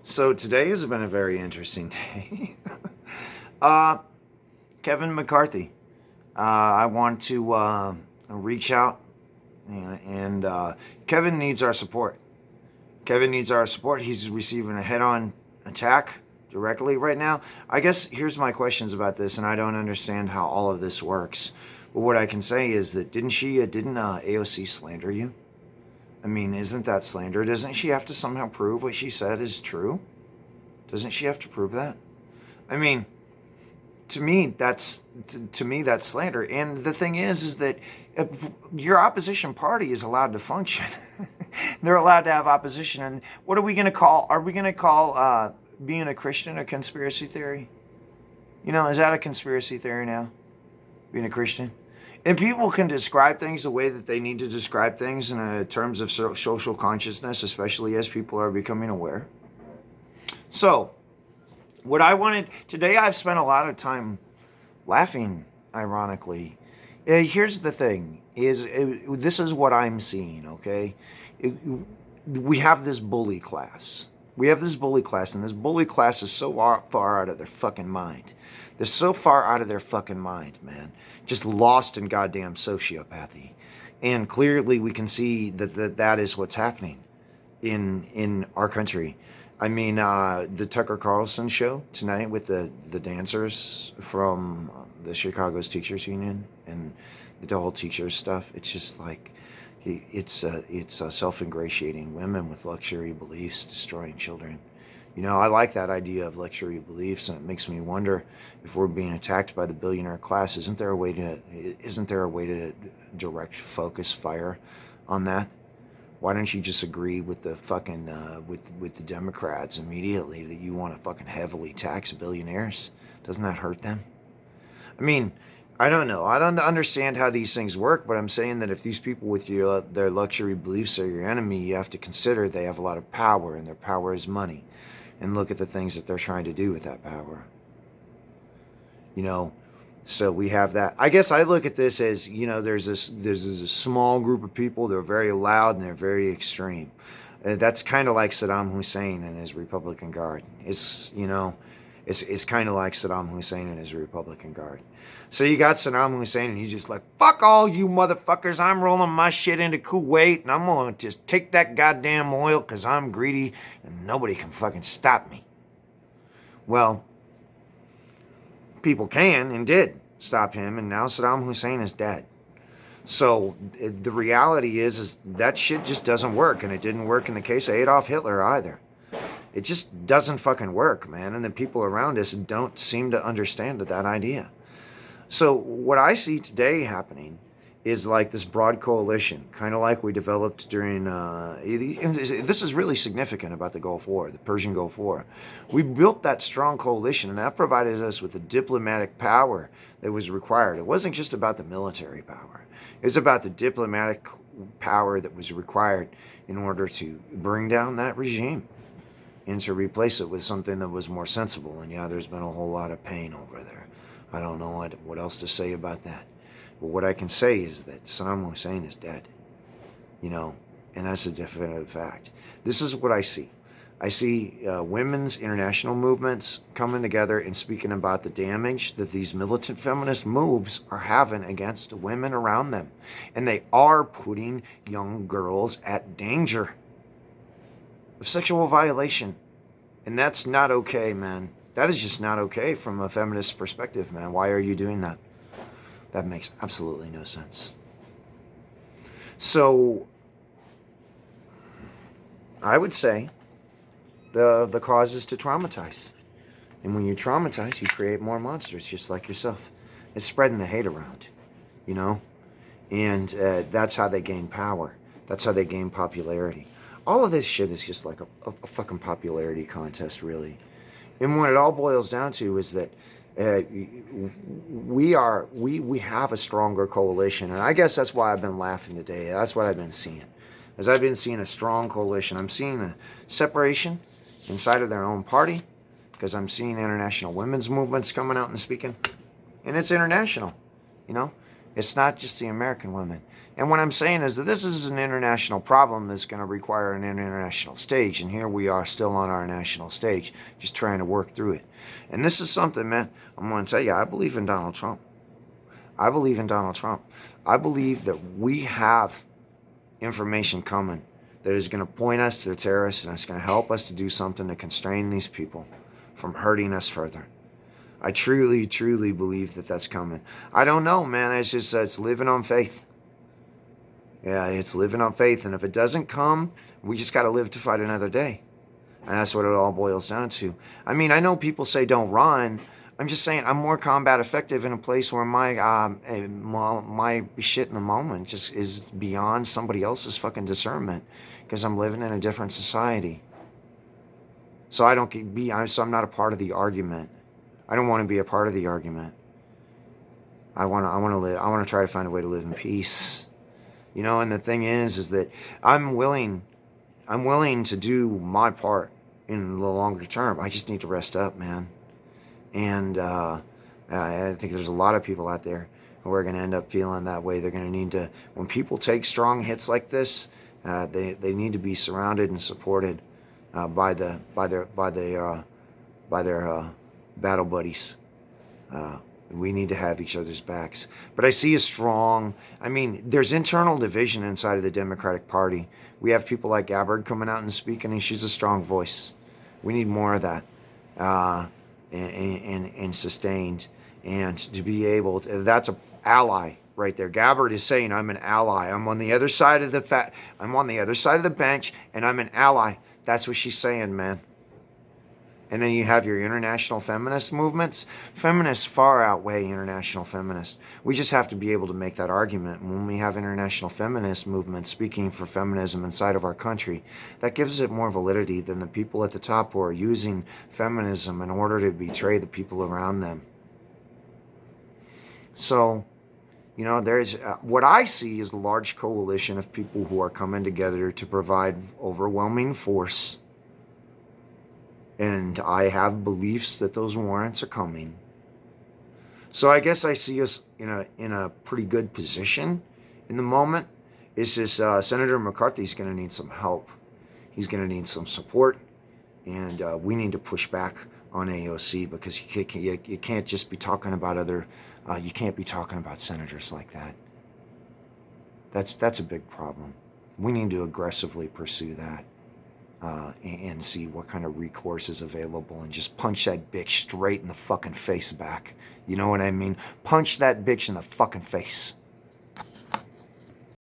So today has been a very interesting day. uh, Kevin McCarthy. I want to reach out and Kevin needs our support. Kevin needs our support. He's receiving a head-on attack directly right now. I guess here's my questions about this, and I don't understand how all of this works. But what I can say is that didn't AOC slander you? I mean, isn't that slander? Doesn't she have to somehow prove what she said is true? Doesn't she have to prove that? I mean, to me, that's slander. And the thing is that your opposition party is allowed to function. They're allowed to have opposition. And what are we going to call? Are we going to call being a Christian a conspiracy theory? You know, is that a conspiracy theory now? Being a Christian? And people can describe things the way that they need to describe things in terms of social consciousness, especially as people are becoming aware. So, what I wanted today, I've spent a lot of time laughing, ironically. Here's the thing, this is what I'm seeing, okay? We have this bully class. We have this bully class, and this bully class is so far out of their fucking mind. They're so far out of their fucking mind, man. Just lost in goddamn sociopathy. And clearly we can see that is what's happening in our country. I mean, the Tucker Carlson show tonight with the dancers from the Chicago's Teachers Union and the whole teachers stuff. It's just like, it's self-ingratiating women with luxury beliefs destroying children. You know, I like that idea of luxury beliefs, and it makes me wonder if we're being attacked by the billionaire class. Isn't there a way to direct focus fire on that? Why don't you just agree with the fucking with the Democrats immediately that you want to fucking heavily tax billionaires? Doesn't that hurt them? I mean, I don't know. I don't understand how these things work, but I'm saying that if these people with their luxury beliefs are your enemy, you have to consider they have a lot of power, and their power is money. And look at the things that they're trying to do with that power. You know, so we have that. I guess I look at this as, you know, there's this small group of people. They're very loud and they're very extreme. That's kind of like Saddam Hussein and his Republican Guard. It's kind of like Saddam Hussein and his Republican Guard. So you got Saddam Hussein, and he's just like, fuck all you motherfuckers. I'm rolling my shit into Kuwait, and I'm going to just take that goddamn oil because I'm greedy, and nobody can fucking stop me. Well, people can and did stop him, and now Saddam Hussein is dead. So the reality is that shit just doesn't work, and it didn't work in the case of Adolf Hitler either. It just doesn't fucking work, man. And the people around us don't seem to understand that idea. So what I see today happening is like this broad coalition, kind of like we developed during, this is really significant about the Gulf War, the Persian Gulf War. We built that strong coalition, and that provided us with the diplomatic power that was required. It wasn't just about the military power. It was about the diplomatic power that was required in order to bring down that regime and to replace it with something that was more sensible. And yeah, there's been a whole lot of pain over there. I don't know what else to say about that. But what I can say is that Saddam Hussein is dead, you know, and that's a definitive fact. This is what I see. I see women's international movements coming together and speaking about the damage that these militant feminist moves are having against women around them. And they are putting young girls at danger of sexual violation. And that's not okay, man. That is just not okay from a feminist perspective, man. Why are you doing that? That makes absolutely no sense. So, I would say the cause is to traumatize. And when you traumatize, you create more monsters just like yourself. It's spreading the hate around, you know? And that's how they gain power. That's how they gain popularity. All of this shit is just like a fucking popularity contest, really. And what it all boils down to is that we have a stronger coalition. And I guess that's why I've been laughing today. That's what I've been seeing. As I've been seeing a strong coalition. I'm seeing a separation inside of their own party, because I'm seeing international women's movements coming out and speaking. And it's international, you know. It's not just the American women. And what I'm saying is that this is an international problem that's going to require an international stage. And here we are still on our national stage, just trying to work through it. And this is something, man, I'm going to tell you, I believe in Donald Trump. I believe in Donald Trump. I believe that we have information coming that is going to point us to the terrorists, and it's going to help us to do something to constrain these people from hurting us further. I truly, truly believe that that's coming. I don't know, man. It's just, it's living on faith. Yeah, it's living on faith. And if it doesn't come, we just got to live to fight another day. And that's what it all boils down to. I mean, I know people say don't run. I'm just saying I'm more combat effective in a place where my shit in the moment just is beyond somebody else's fucking discernment, because I'm living in a different society. So I'm not a part of the argument. I don't want to be a part of the argument. I want to try to find a way to live in peace. You know, and the thing is that I'm willing to do my part in the longer term. I just need to rest up, man. And I think there's a lot of people out there who are going to end up feeling that way. They're going to need to, when people take strong hits like this, they need to be surrounded and supported by their battle buddies. We need to have each other's backs. But I see there's internal division inside of the Democratic Party. We have people like Gabbard coming out and speaking, and she's a strong voice. We need more of that. And sustained, and to be able to, that's an ally right there. Gabbard is saying, I'm an ally. I'm on the other side of the bench, and I'm an ally. That's what she's saying, man. And then you have your international feminist movements. Feminists far outweigh international feminists. We just have to be able to make that argument. And when we have international feminist movements speaking for feminism inside of our country, that gives it more validity than the people at the top who are using feminism in order to betray the people around them. So, you know, there's what I see is a large coalition of people who are coming together to provide overwhelming force. And I have beliefs that those warrants are coming. So I guess I see us in a pretty good position in the moment. It's just Senator McCarthy's going to need some help. He's going to need some support. And we need to push back on AOC, because you can't just be talking about you can't be talking about senators like that. That's a big problem. We need to aggressively pursue that. And see what kind of recourse is available, and just punch that bitch straight in the fucking face back. You know what I mean? Punch that bitch in the fucking face.